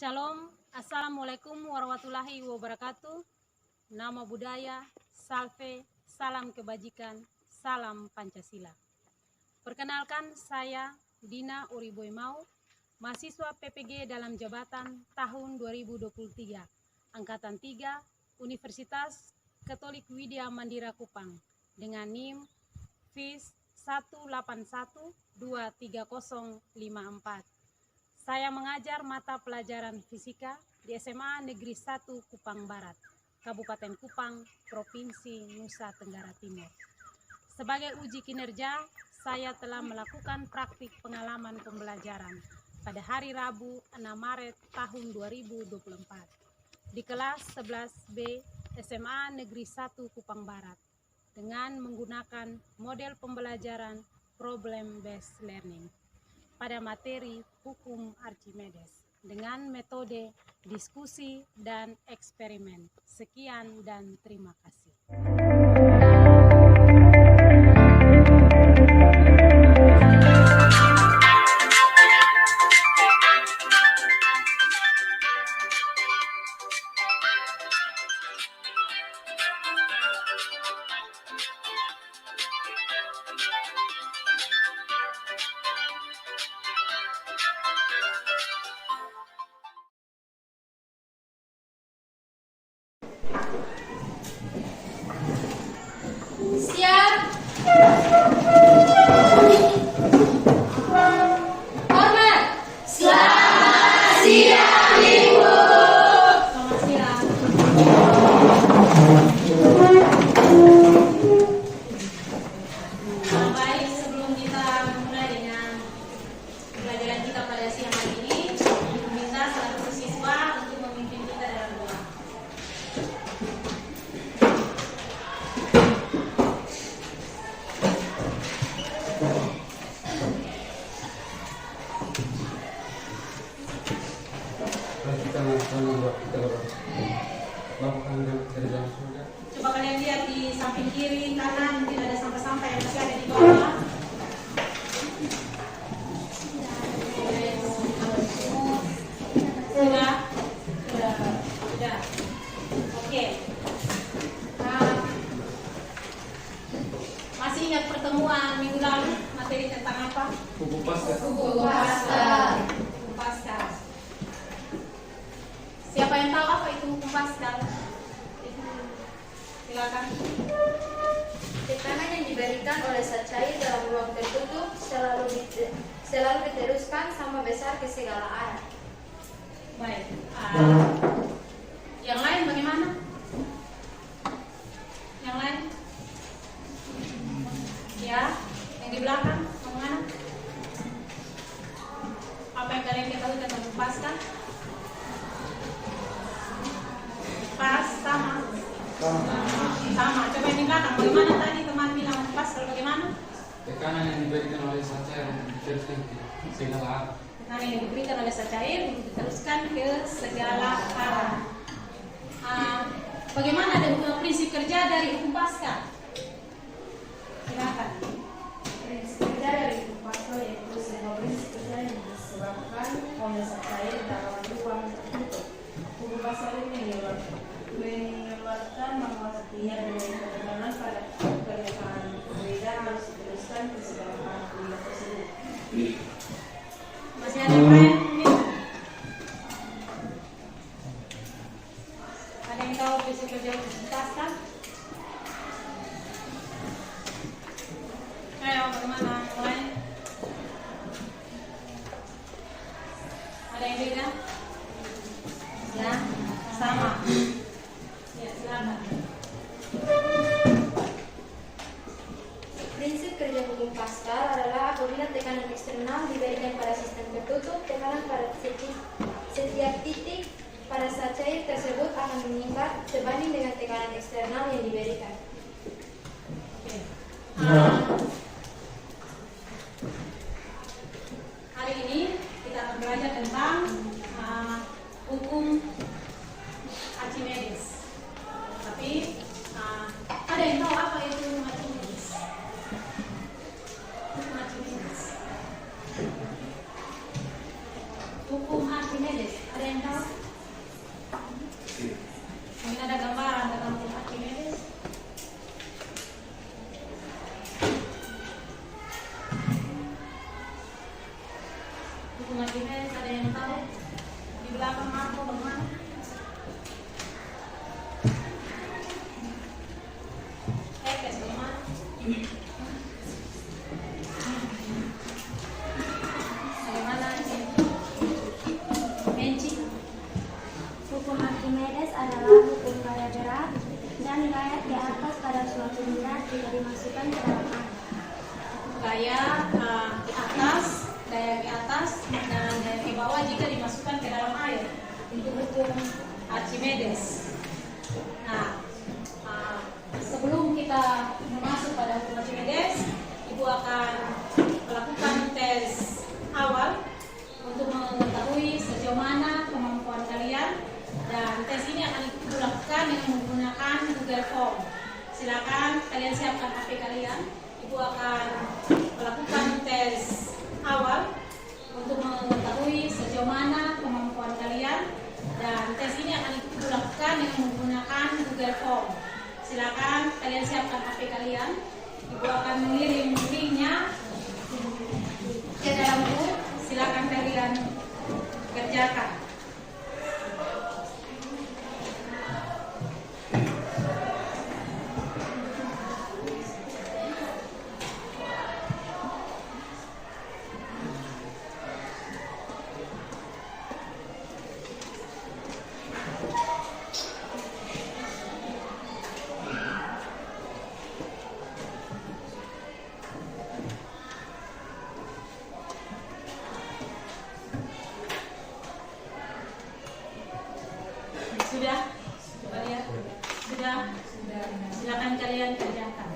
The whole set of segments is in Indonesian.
Shalom, Assalamualaikum warahmatullahi wabarakatuh. Nama budaya, salve, salam kebajikan, salam Pancasila. Perkenalkan, saya Dina Uriboy Mau, mahasiswa PPG dalam jabatan tahun 2023, Angkatan 3, Universitas Katolik Widya Mandira Kupang, dengan NIM FIS 181230054. Saya mengajar mata pelajaran fisika di SMA Negeri 1 Kupang Barat, Kabupaten Kupang, Provinsi Nusa Tenggara Timur. Sebagai uji kinerja, saya telah melakukan praktik pengalaman pembelajaran pada hari Rabu 6 Maret tahun 2024 di kelas 11B SMA Negeri 1 Kupang Barat dengan menggunakan model pembelajaran Problem Based Learning pada materi hukum Archimedes dengan metode diskusi dan eksperimen. Sekian dan terima kasih. Siap. Hormat. Selamat siang, Ibu. Selamat siang. Baik, sebelum kita memulai dengan pelajaran kita pada siang hari ini, minta satu siswa untuk memimpin kita dalam doa. Coba kalian lihat di samping kiri, kanan, mungkin ada sampah-sampah yang masih ada di bawah. Sudah? Sudah. Oke. Masih ingat pertemuan minggu lalu materi tentang apa? Hukum pasca. Hukum pasca. Hukum pasca. Siapa yang tahu apa itu hukum pasca? Silakan. Tekanan yang diberikan oleh zat cair dalam ruang tertutup selalu diteruskan sama besar ke segala arah. Baik. Yang lain bagaimana? Yang lain? Ya, yang di belakang bagaimana? Apa yang kalian ketahui tentang hukum pasca? Pas sama. Sama. Coba yang di belakang bagaimana tadi teman bilang hukum pasca bagaimana? Tekanan yang diberikan oleh zat cair diteruskan ke segala arah. Tekanan yang diberikan oleh zat cair diteruskan ke segala arah. Bagaimana dengan prinsip kerja dari hukum pasca? Silakan. Prinsip kerja dari hukum pasca yaitu sebuah prinsip kerja yang disebabkan oleh zat cair dalam ruang tertutup. Hukum pasca ini mengeluarkan bahwa setiap nilai tekanan pada keadaan berbeda harus diteruskan ke segala arah wilayah tersebut. Masih ada yang lain? Ada yang tahu prinsip kerja hukum pasca? Ayo, bagaimana? Yang lain? Ada yang beda? Ya, sama. Ya, silakan. Prinsip kerja hukum Pascal adalah apabila tekanan eksternal diberikan pada sistem tertutup, tekanan pada setiap titik pada zat cair tersebut akan meningkat sebanding dengan tekanan eksternal yang diberikan. Oke. Hari ini kita akan belajar tentang hukum Archimedes. Tapi ada yang tahu apa itu hukum Archimedes? Hukum Archimedes. Hukum Archimedes. Ada yang tahu? Mungkin ada gambaran tentang hukum Archimedes. Hukum Archimedes ada yang tahu? Di belakang Marco bagaimana? Ekes bagaimana? Bagaimana ini? Benci? Hukum Archimedes adalah hukum gaya berat dan gaya di atas pada suatu benda jika dimasukkan ke dalam air. Gaya di atas, dan gaya di bawah jika dimasukkan ke dalam air. Itu hukum Archimedes. Nah, sebelum kita masuk pada hukum Archimedes, Ibu akan melakukan tes awal untuk mengetahui sejauh mana kemampuan kalian, dan tes ini akan dilakukan dengan menggunakan Google Form. Silakan kalian siapkan HP kalian. Ibu akan melakukan tes awal untuk mengetahui sejauh mana kemampuan kalian, dan tes ini akan dilakukan dengan menggunakan Google Form. Silakan kalian siapkan HP kalian. Ibu akan mengirim linknya ke dalam grup. Silakan kalian kerjakan. Sudah? Coba lihat. Sudah? Silakan kalian kerjakan.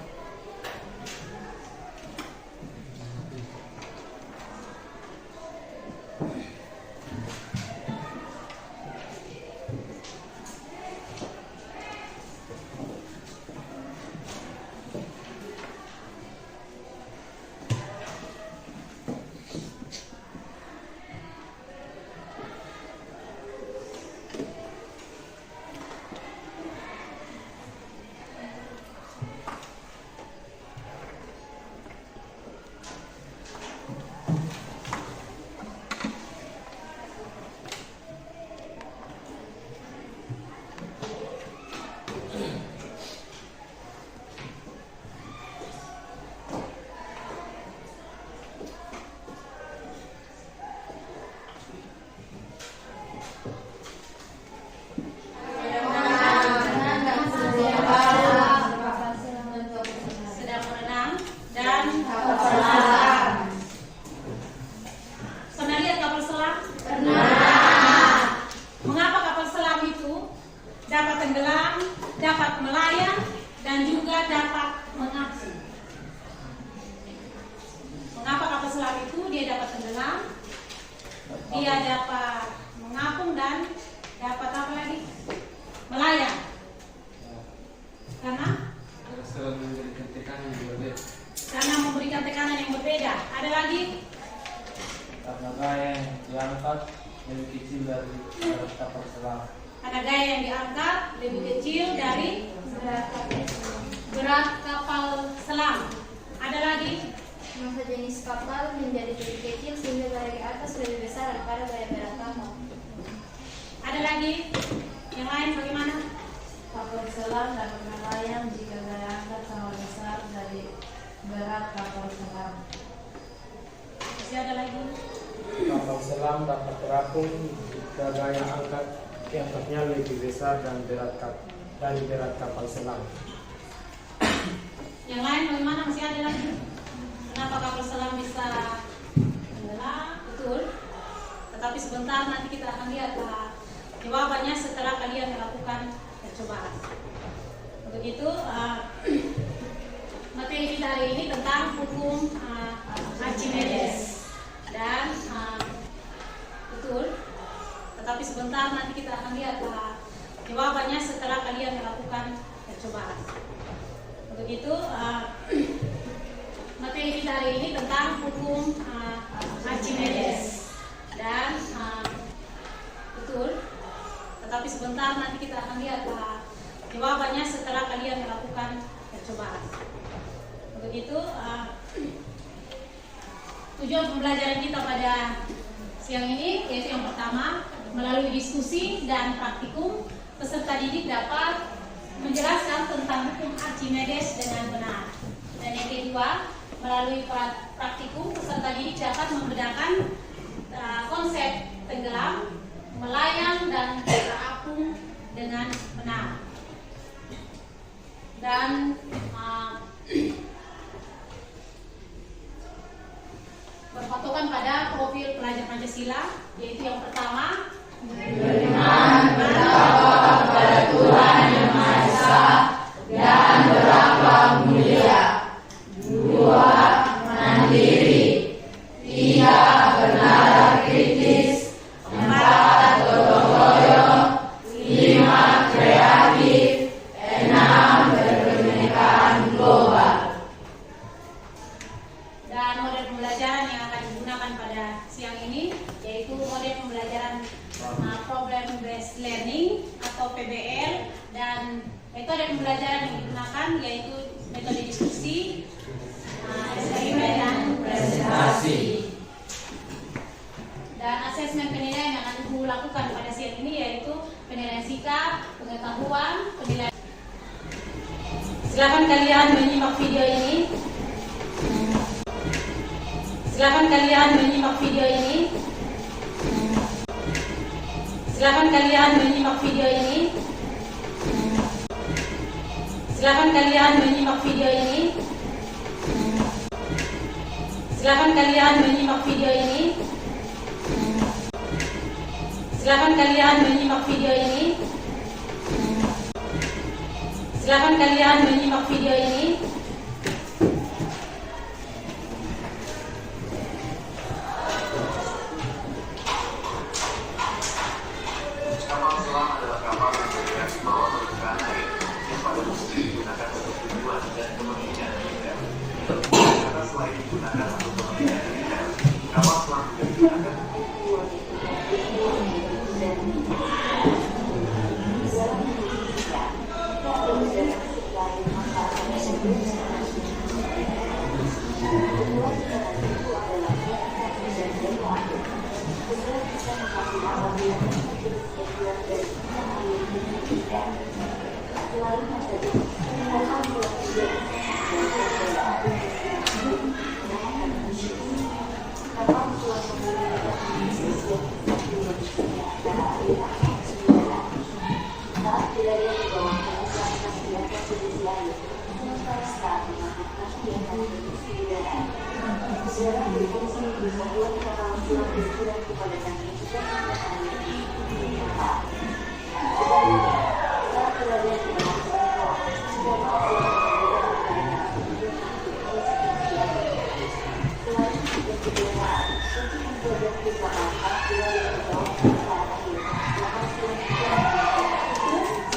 Sedang berenang dan kapal selam. Pernah lihat kapal selam? Pernah. Mengapa kapal selam itu dapat tenggelam, dapat melayang, dan juga dapat mengapung? Mengapa kapal selam itu dia dapat tenggelam, dia dapat mengapung, dan dapat apa lagi? Melayang. Karena memberikan tekanan yang berbeda. karena memberikan tekanan yang berbeda. Ada lagi? Karena gaya yang diangkat lebih kecil dari berat kapal selam. Karena gaya yang diangkat lebih kecil dari berat kapal selam. Ada lagi? Masa jenis kapal menjadi lebih kecil sehingga gaya di atas lebih besar daripada gaya berat kapal. Ada lagi? Yang lain bagaimana? Kapal selam dapat melayang jika gaya angkat sama besar dari berat kapal selam. Masih ada lagi? Kapal selam dapat terapung jika gaya angkatnya lebih besar dan dari berat kapal selam. Yang lain bagaimana? Masih ada lagi? Kenapa kapal selam bisa tenggelam? Betul. Tetapi sebentar nanti kita akan lihat jawabannya setelah kalian melakukan percobaan. Untuk itu materi kita hari ini tentang hukum Archimedes, dan betul. Tetapi sebentar nanti kita akan lihat jawabannya setelah kalian melakukan percobaan. Untuk itu materi kita hari ini tentang hukum Archimedes, dan tapi sebentar nanti kita akan lihat jawabannya setelah kalian melakukan percobaan. Untuk itu, tujuan pembelajaran kita pada siang ini yaitu yang pertama, melalui diskusi dan praktikum, peserta didik dapat menjelaskan tentang hukum Archimedes dengan benar. Dan yang kedua, melalui praktikum, peserta didik dapat membedakan konsep tenggelam, melayang, dan terapung dengan benar. Dan berpatokan pada profil pelajar Pancasila, yaitu yang pertama, beriman bertakwa kepada Tuhan Yang Maha Esa dan berakhlak mulia. Dua, mandiri. Tiga, bernada kritis. Empat, gotong royong. Lima, kreatif. Enam, berkebinekaan global. Dan model pembelajaran yang akan digunakan pada siang ini yaitu model pembelajaran problem based learning atau PBL, dan metode pembelajaran yang digunakan yaitu metode diskusi, eksperimen, dan presentasi. Dan asesmen penilaian yang akan Ibu lakukan pada siang ini yaitu penilaian sikap, pengetahuan, penilaian. Silakan kalian menyimak video ini. Silakan kalian menyimak video ini. Silakan kalian menyimak video ini. Silakan kalian menyimak video ini. Silakan kalian menyimak video ini. Silakan kalian menyimak video ini. Silakan kalian menyimak video ini.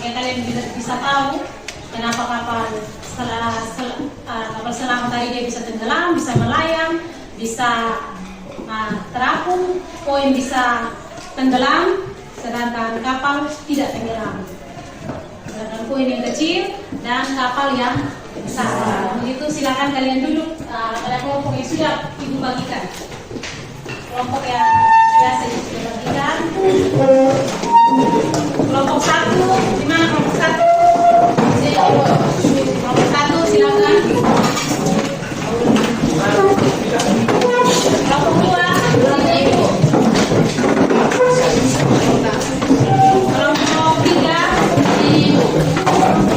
Kalian bisa tahu kenapa kapal selam tadi dia bisa tenggelam, bisa melayang, bisa terapung, poin bisa tenggelam, sedangkan kapal tidak tenggelam. Sedangkan poin yang kecil dan kapal yang besar. Begitu, silakan kalian duduk pada kelompok yang sudah Ibu bagikan. Kelompok yang biasa yang sudah bagikan. Kelompok 1, di mana kelompok 1? Kelompok 1 silakan. Kelompok 2, sini Ibu. Kelompok 3, sini Ibu. 3.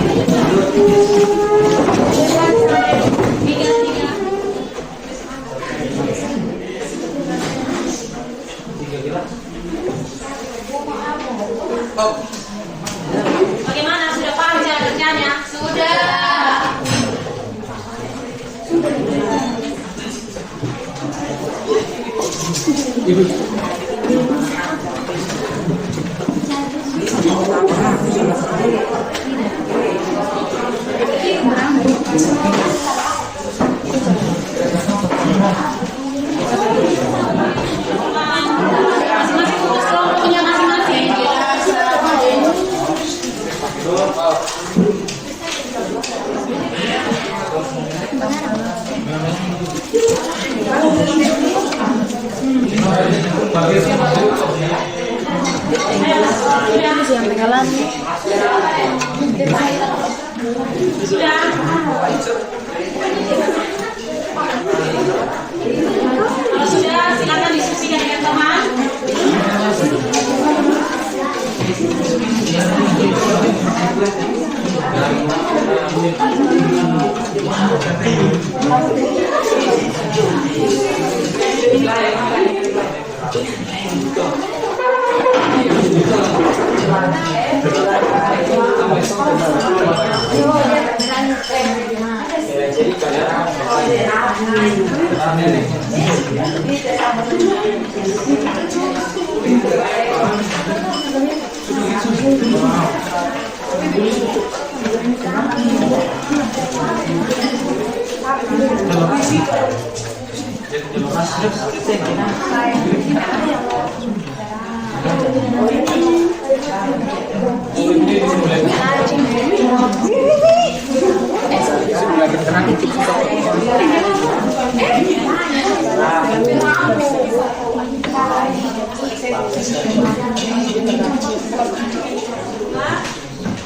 Bagaimana? Sudah paham cara kerjanya? Sudah. Masing-masing tugas kelompoknya masing-masing. Kalau sudah, silakan diskusikan dengan teman.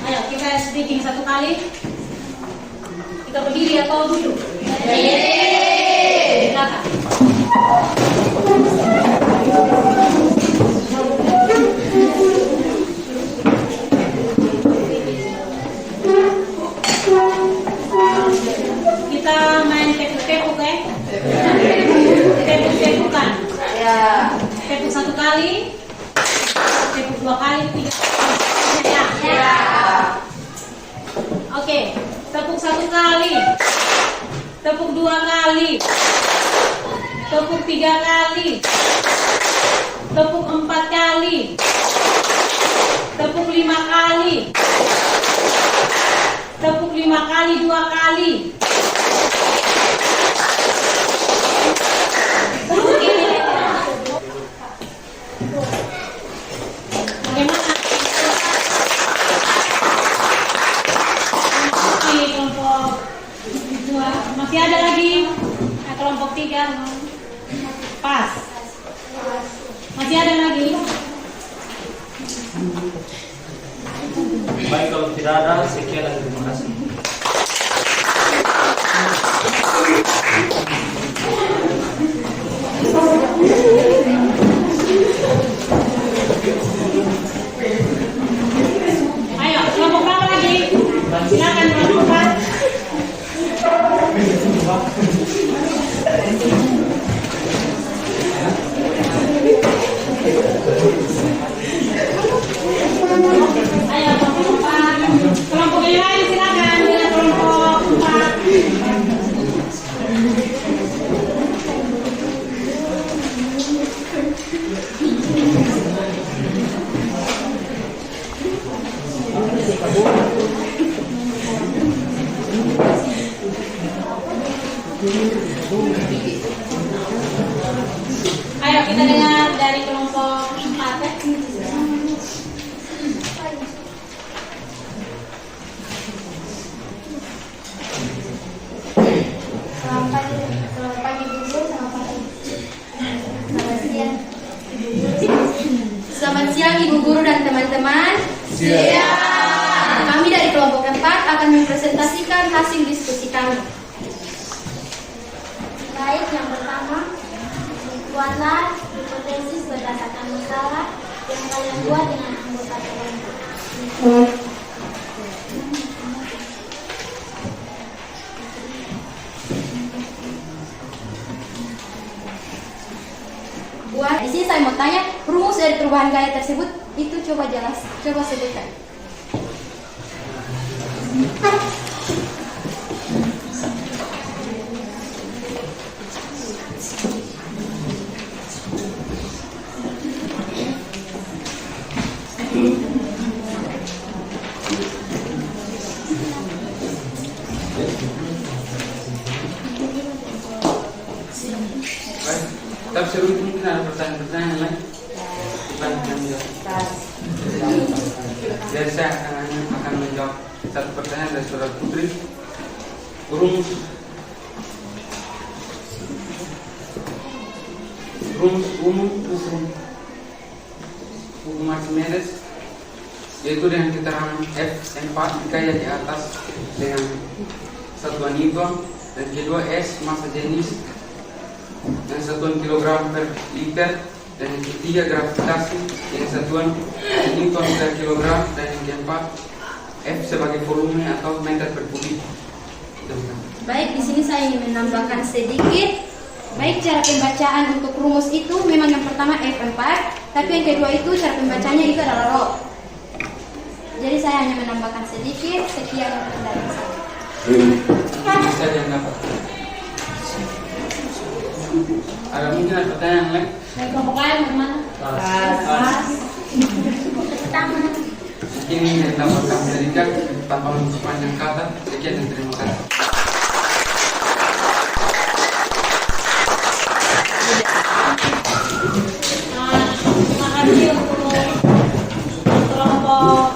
Ayo kita speaking satu kali. Kita berdiri atau duduk? Silakan. Kita main tepuk-tepuk ya? Tepuk-tepukan. Tepuk satu kali, tepuk dua kali, tiga kali. Ya. Oke, tepuk satu kali, tepuk dua kali, tepuk tiga kali, tepuk empat kali, tepuk lima kali, tepuk lima kali dua kali. Bagaimana? Kelompok dua masih ada lagi. Kelompok tiga pas. Masih ada lagi. Baik, kalau tidak ada, sekian dan terima kasih. Ayo, kelompok berapa lagi? Silakan kelompok 4. Ayo kelompok 4. Kelompok yang lain silakan dengan kelompok 4. Ayo kita dengar dari kelompok 4 ya. Selamat pagi Bu Guru, selamat pagi. Selamat siang. Selamat siang Ibu Guru dan teman-teman. Siang. Kami dari kelompok 4 akan mempresentasikan hasil diskusi kami. Baik, yang pertama, buatlah hipotesis berdasarkan masalah yang kalian buat dengan anggota kelompok. Buat di sini saya mau tanya, rumus dari perubahan gaya tersebut itu coba sebutkan. Tapi seru mungkin ada pertanyaan-pertanyaan lain. Jadi saya akan menjawab satu pertanyaan dari saudara Putri. Rumus umum hukum Archimedes yaitu dengan keterangan F4 dikaya di atas dengan satuan Newton, dan kedua S massa jenis dengan satuan kilogram per liter, dan yang ketiga gravitasi dengan satuan Newton per kilogram, dan yang keempat F sebagai volume atau meter per kubik. Baik, di sini saya ingin menambahkan sedikit. Baik, cara pembacaan untuk rumus itu memang yang pertama F4, tapi yang kedua itu cara pembacanya itu adalah rho. Jadi saya hanya menambahkan sedikit, sekian dari saya. Bisa yang dapat. Ada mungkin ada pertanyaan lain? Dari kelompok lain bagaimana? Ini yang dapat kami berikan tanpa memperpanjang kata. Sekian dan terima kasih. Terima kasih untuk kelompok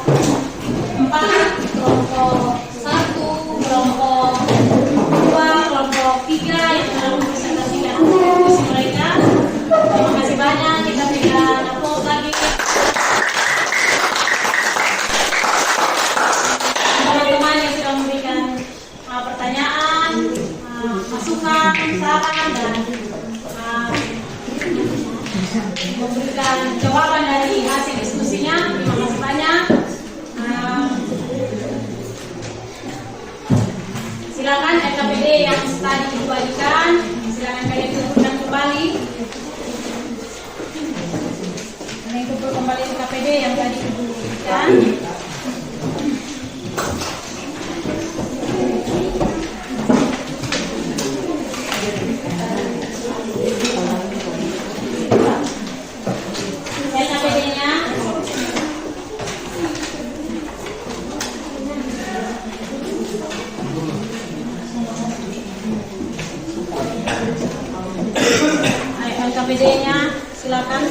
4, kelompok 1, kelompok 2, kelompok 3 yang telah mempresentasikan diskusi mereka. Terima kasih banyak. Kita berikan aplaus lagi. Teman-teman yang sudah memberikan pertanyaan, masukan, saran, dan memberikan jawaban dari hasil diskusinya. Terima kasih banyak. Silakan LKPD yang tadi dibagikan, silakan kalian kumpulkan kembali. Kalian kumpul kembali LKPD yang tadi dibagikan. LKPD-nya LKPD-nya silakan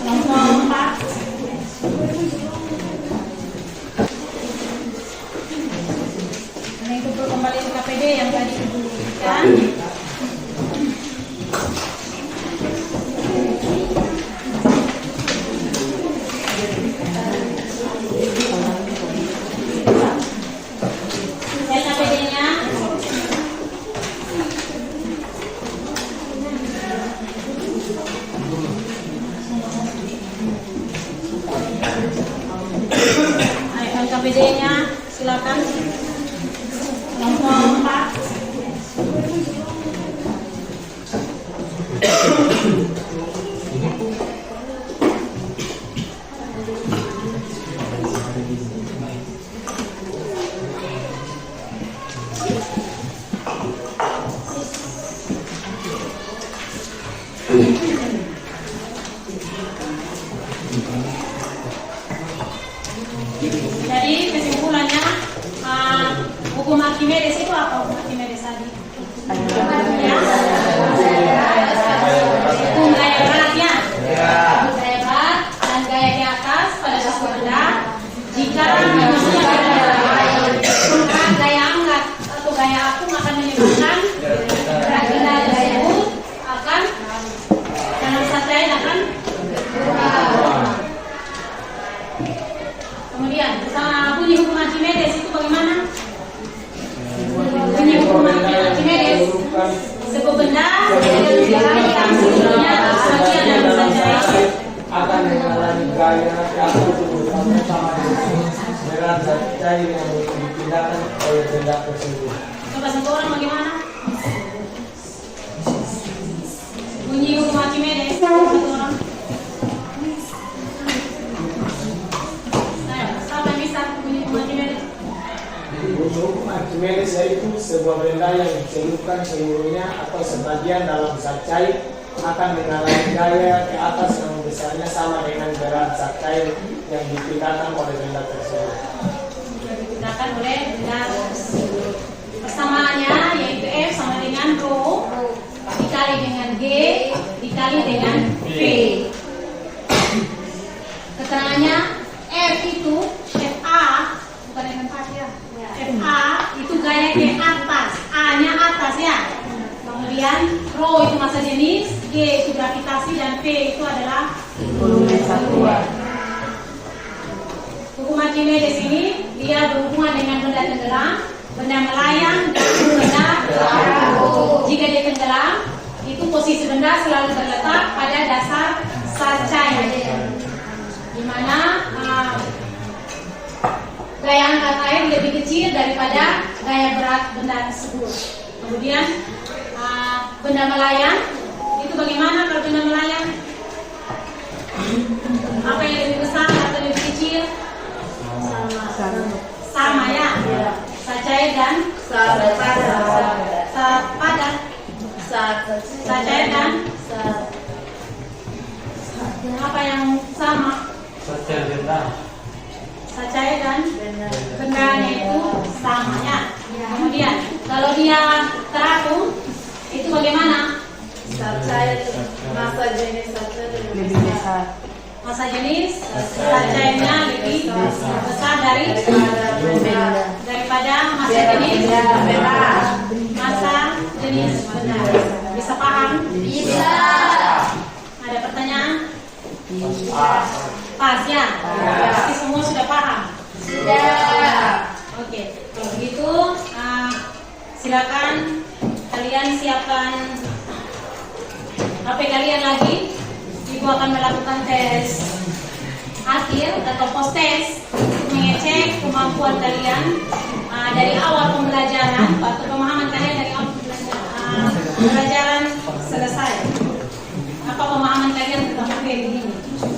kelompok 4. Kalian kumpul kembali LKPD yang tadi diberikan. LKPD-nya LKPD-nya silakan kelompok 4. Jadi kesimpulannya, hukum Archimedes itu apa? Hukum Archimedes tadi? Ya? Hukum gaya beratnya. Hukum gaya berat dan gaya di atas pada suatu benda. Jika maksudnya gaya angkat atau gaya apung akan menyebabkan berat benda tersebut akan dalam satu akan kemudian bersama bunyi hukum Archimedes itu bagaimana? Bunyi hukum Archimedes, sebuah benda jika sebelumnya sebagian dalam saja akan mengalami gaya yang sama berat zat cair yang dipindahkan oleh benda tersebut. Coba satu orang bagaimana? Bunyi hukum Archimedes satu orang. Siapa yang bisa bunyi hukum Archimedes? Bunyi hukum Archimedes yaitu sebuah benda yang dicelupkan seluruhnya atau sebagian dalam zat cair akan mengalami gaya ke atas yang besarnya sama dengan berat zat cair yang dipindahkan oleh benda tersebut. Yang dipindahkan oleh benda tersebut. Persamaannya yaitu F sama dengan rho dikali dengan G dikali dengan V. Keterangannya F itu FA bukan dengan pas ya. FA itu gaya ke atas, A-nya atas ya. Kemudian rho itu massa jenis, G itu gravitasi, dan V itu adalah volume satuan. Archimedes ini dia berhubungan dengan benda tenggelam, benda melayang, dan benda perahu. Jika dia tenggelam, itu posisi benda selalu terletak pada dasar sacai, di mana gaya angkat air lebih kecil daripada gaya berat benda tersebut. Kemudian benda melayang itu bagaimana kalau benda melayang? Apa yang lebih besar atau lebih kecil? Sama ya. Sacai dan padat. Sacai dan apa yang sama? Sacai dan bendanya itu sama ya. Kemudian kalau dia terapung itu bagaimana? Masa jenis sacainya lebih besar daripada masa jenis benda. Bisa paham? Bisa. Ada pertanyaan? Pas ya? Pasti semua sudah paham? Sudah. Oke, kalau begitu silakan kalian siapkan HP kalian lagi. Ibu akan melakukan tes akhir atau post test untuk mengecek kemampuan kalian dari awal pembelajaran atau pemahaman kalian dari awal pembelajaran selesai. Apa pemahaman kalian tentang materi ini?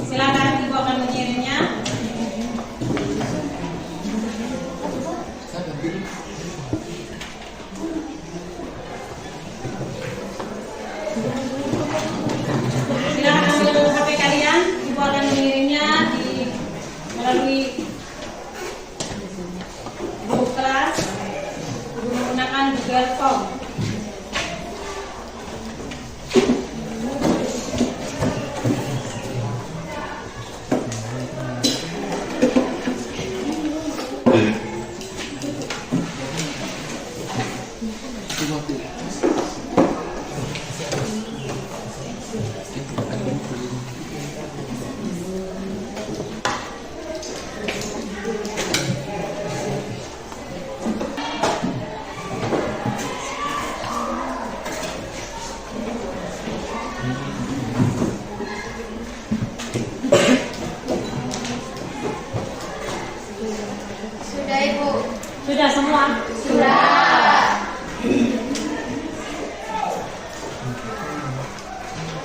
Silakan ibu akan mengirimnya. Silakan ambil HP kalian, ibu akan mengirimnya melalui grup kelas. Ibu menggunakan Google Form. Sudah Ibu. Sudah semua? Sudah.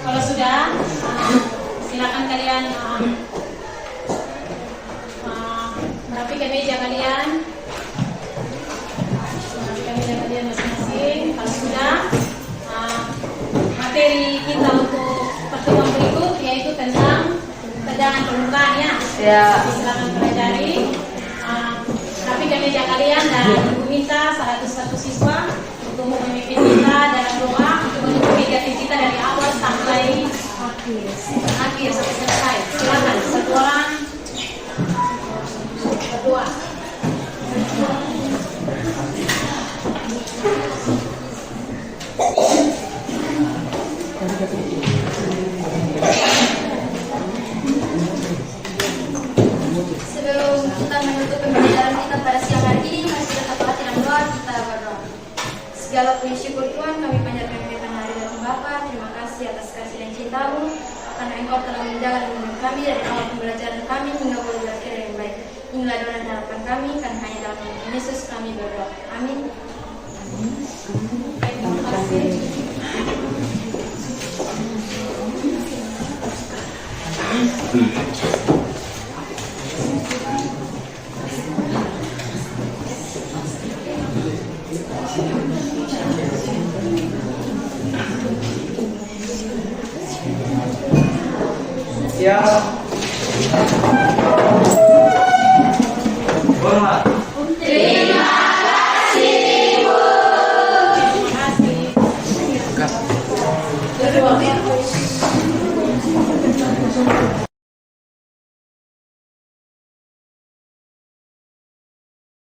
Kalau sudah, silakan kalian merapikan meja kalian. Merapikan meja kalian masing-masing. Kalau sudah, materi kita untuk pertemuan berikut yaitu tentang tegangan permukaan ya. Silakan pelajari. Rapikan meja kalian dan ibu minta satu siswa untuk memimpin kita dalam doa untuk menutupi kegiatan kita dari awal sampai akhir sampai selesai. Silakan satu orang berdoa. Sebelum kita menutup pembelajaran kita pada siang hari ini, masih tetap hati dan doa kita berdoa. Segala puji syukur Tuhan kami panjatkan kepada hari dan Bapa. Terima kasih atas kasih dan cinta-Mu, karena Engkau telah menjaga dan menolong kami dari awal pembelajaran kami hingga boleh berakhir yang baik. Inilah doa dan harapan kami, karena hanya dalam nama Yesus kami berdoa. Amin. Terima kasih. Ya.